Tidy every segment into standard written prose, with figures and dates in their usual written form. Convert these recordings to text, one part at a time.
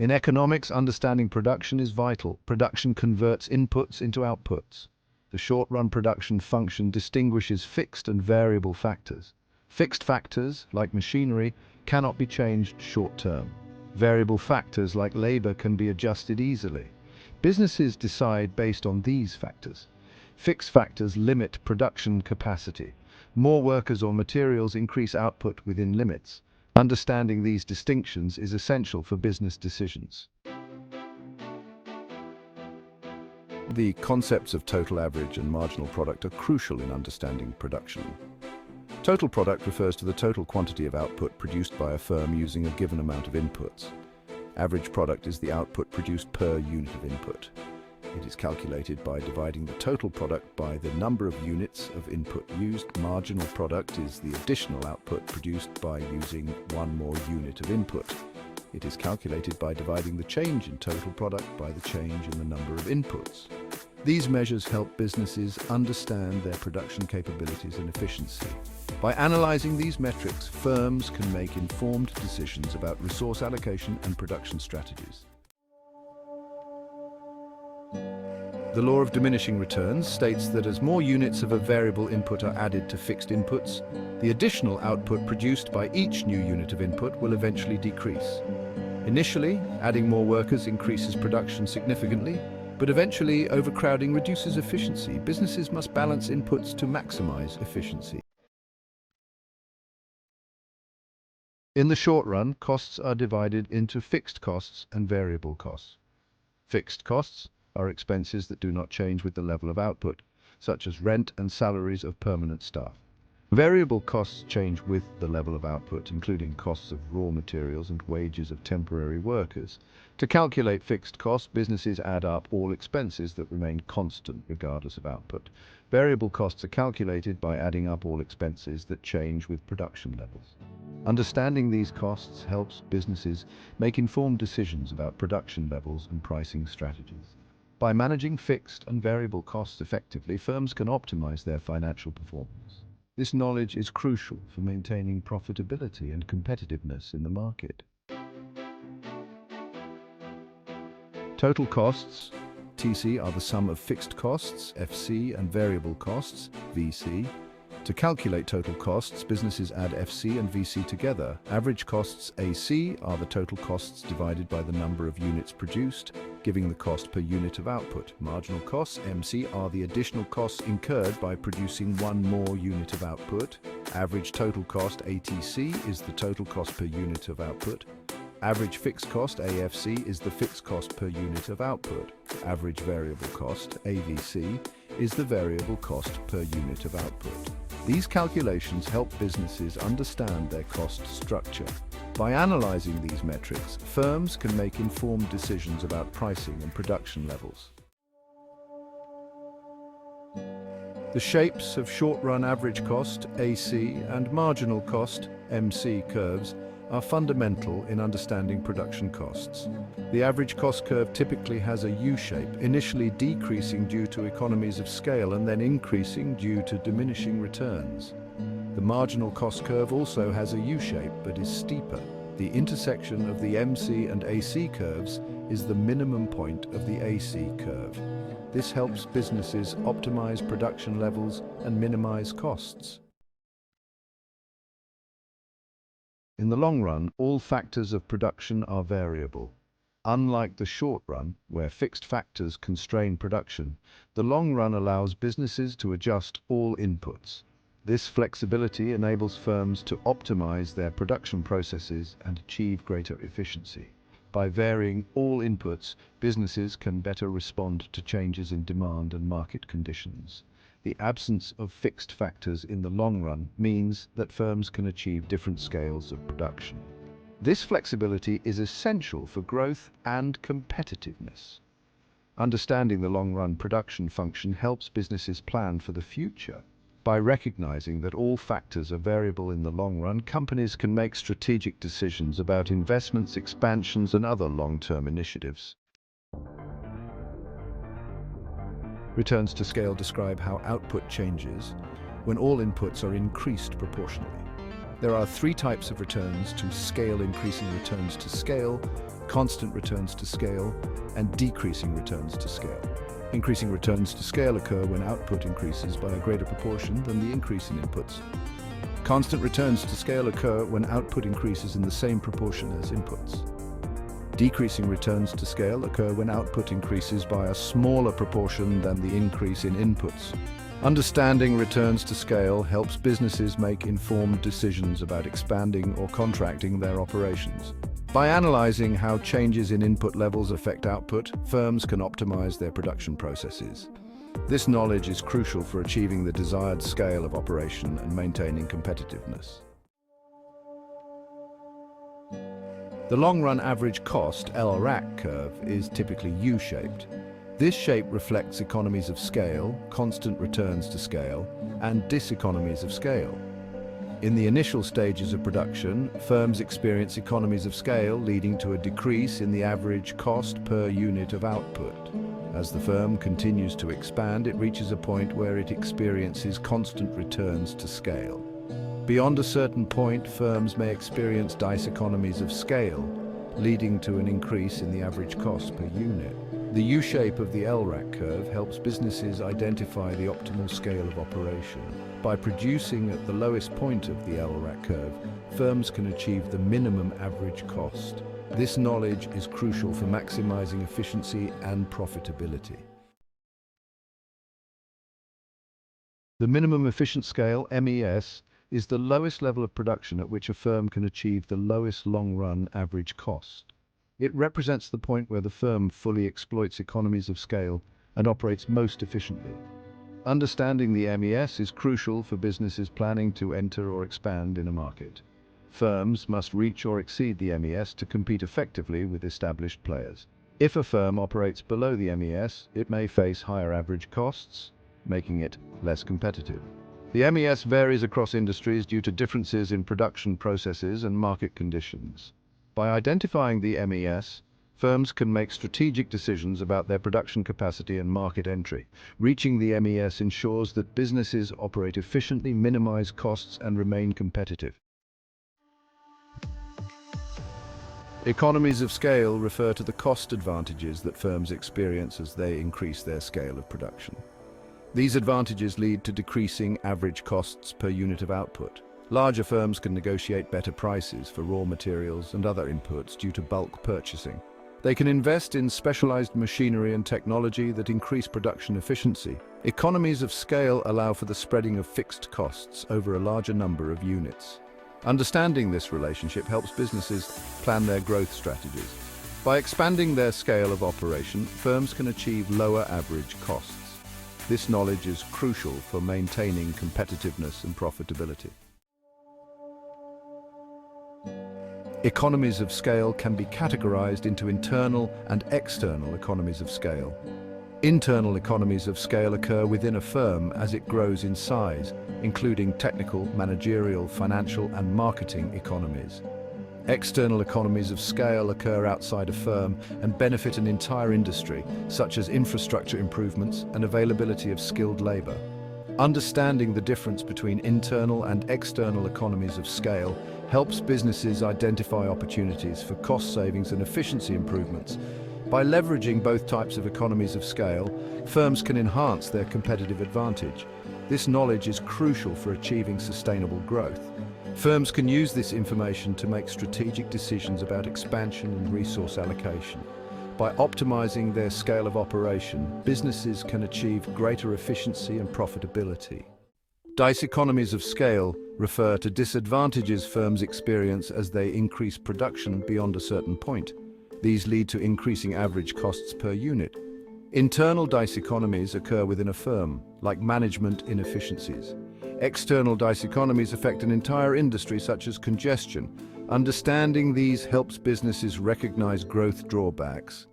In economics, understanding production is vital. Production converts inputs into outputs. The short-run production function distinguishes fixed and variable factors. Fixed factors, like machinery, cannot be changed short-term. Variable factors, like labor, can be adjusted easily. Businesses decide based on these factors. Fixed factors limit production capacity. More workers or materials increase output within limits. Understanding these distinctions is essential for business decisions. The concepts of total average and marginal product are crucial in understanding production. Total product refers to the total quantity of output produced by a firm using a given amount of inputs. Average product is the output produced per unit of input. It is calculated by dividing the total product by the number of units of input used. Marginal product is the additional output produced by using one more unit of input. It is calculated by dividing the change in total product by the change in the number of inputs. These measures help businesses understand their production capabilities and efficiency. By analyzing these metrics, firms can make informed decisions about resource allocation and production strategies. The law of diminishing returns states that as more units of a variable input are added to fixed inputs, the additional output produced by each new unit of input will eventually decrease. Initially, adding more workers increases production significantly, but eventually overcrowding reduces efficiency. Businesses must balance inputs to maximize efficiency. In the short run, costs are divided into fixed costs and variable costs. Fixed costs are expenses that do not change with the level of output, such as rent and salaries of permanent staff. Variable costs change with the level of output, including costs of raw materials and wages of temporary workers. To calculate fixed costs, businesses add up all expenses that remain constant regardless of output. Variable costs are calculated by adding up all expenses that change with production levels. Understanding these costs helps businesses make informed decisions about production levels and pricing strategies. By managing fixed and variable costs effectively, firms can optimize their financial performance. This knowledge is crucial for maintaining profitability and competitiveness in the market. Total costs, TC, are the sum of fixed costs, FC, and variable costs, VC. To calculate total costs, businesses add FC and VC together. Average costs, AC, are the total costs divided by the number of units produced, giving the cost per unit of output. Marginal costs, MC, are the additional costs incurred by producing one more unit of output. Average total cost, ATC, is the total cost per unit of output. Average fixed cost, AFC, is the fixed cost per unit of output. Average variable cost, AVC, is the variable cost per unit of output. These calculations help businesses understand their cost structure. By analyzing these metrics, firms can make informed decisions about pricing and production levels. The shapes of short-run average cost, AC, and marginal cost, MC, curves are fundamental in understanding production costs. The average cost curve typically has a U-shape, initially decreasing due to economies of scale and then increasing due to diminishing returns. The marginal cost curve also has a U-shape but is steeper. The intersection of the MC and AC curves is the minimum point of the AC curve. This helps businesses optimize production levels and minimize costs. In the long run, all factors of production are variable. Unlike the short run, where fixed factors constrain production, the long run allows businesses to adjust all inputs. This flexibility enables firms to optimize their production processes and achieve greater efficiency. By varying all inputs, businesses can better respond to changes in demand and market conditions. The absence of fixed factors in the long run means that firms can achieve different scales of production. This flexibility is essential for growth and competitiveness. Understanding the long-run production function helps businesses plan for the future. By recognizing that all factors are variable in the long run, companies can make strategic decisions about investments, expansions, and other long-term initiatives. Returns to scale describe how output changes when all inputs are increased proportionally. There are three types of returns to scale: increasing returns to scale, constant returns to scale, and decreasing returns to scale. Increasing returns to scale occur when output increases by a greater proportion than the increase in inputs. Constant returns to scale occur when output increases in the same proportion as inputs. Decreasing returns to scale occur when output increases by a smaller proportion than the increase in inputs. Understanding returns to scale helps businesses make informed decisions about expanding or contracting their operations. By analyzing how changes in input levels affect output, firms can optimize their production processes. This knowledge is crucial for achieving the desired scale of operation and maintaining competitiveness. The long-run average cost LRAC curve is typically U-shaped. This shape reflects economies of scale, constant returns to scale, and diseconomies of scale. In the initial stages of production, firms experience economies of scale leading to a decrease in the average cost per unit of output. As the firm continues to expand, it reaches a point where it experiences constant returns to scale. Beyond a certain point, firms may experience diseconomies of scale, leading to an increase in the average cost per unit. The U-shape of the LRAC curve helps businesses identify the optimal scale of operation. By producing at the lowest point of the LRAC curve, firms can achieve the minimum average cost. This knowledge is crucial for maximizing efficiency and profitability. The minimum efficient scale, MES, is the lowest level of production at which a firm can achieve the lowest long-run average cost. It represents the point where the firm fully exploits economies of scale and operates most efficiently. Understanding the MES is crucial for businesses planning to enter or expand in a market. Firms must reach or exceed the MES to compete effectively with established players. If a firm operates below the MES, it may face higher average costs, making it less competitive. The MES varies across industries due to differences in production processes and market conditions. By identifying the MES, firms can make strategic decisions about their production capacity and market entry. Reaching the MES ensures that businesses operate efficiently, minimize costs, and remain competitive. Economies of scale refer to the cost advantages that firms experience as they increase their scale of production. These advantages lead to decreasing average costs per unit of output. Larger firms can negotiate better prices for raw materials and other inputs due to bulk purchasing. They can invest in specialized machinery and technology that increase production efficiency. Economies of scale allow for the spreading of fixed costs over a larger number of units. Understanding this relationship helps businesses plan their growth strategies. By expanding their scale of operation, firms can achieve lower average costs. This knowledge is crucial for maintaining competitiveness and profitability. Economies of scale can be categorized into internal and external economies of scale. Internal economies of scale occur within a firm as it grows in size, including technical, managerial, financial, and marketing economies. External economies of scale occur outside a firm and benefit an entire industry, such as infrastructure improvements and availability of skilled labor. Understanding the difference between internal and external economies of scale helps businesses identify opportunities for cost savings and efficiency improvements. By leveraging both types of economies of scale, firms can enhance their competitive advantage. This knowledge is crucial for achieving sustainable growth. Firms can use this information to make strategic decisions about expansion and resource allocation. By optimizing their scale of operation, businesses can achieve greater efficiency and profitability. Diseconomies of scale refer to disadvantages firms experience as they increase production beyond a certain point. These lead to increasing average costs per unit. Internal diseconomies occur within a firm, like management inefficiencies. External diseconomies affect an entire industry, such as congestion. Understanding these helps businesses recognize growth drawbacks.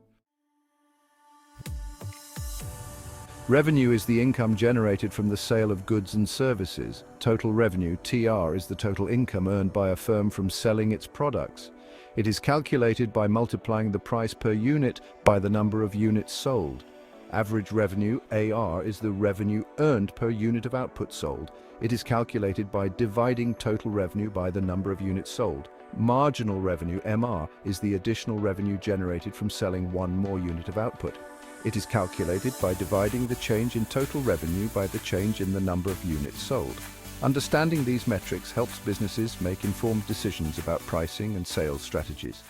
Revenue is the income generated from the sale of goods and services. Total revenue, TR, is the total income earned by a firm from selling its products. It is calculated by multiplying the price per unit by the number of units sold. Average revenue, AR, is the revenue earned per unit of output sold. It is calculated by dividing total revenue by the number of units sold. Marginal revenue, MR, is the additional revenue generated from selling one more unit of output. It is calculated by dividing the change in total revenue by the change in the number of units sold. Understanding these metrics helps businesses make informed decisions about pricing and sales strategies.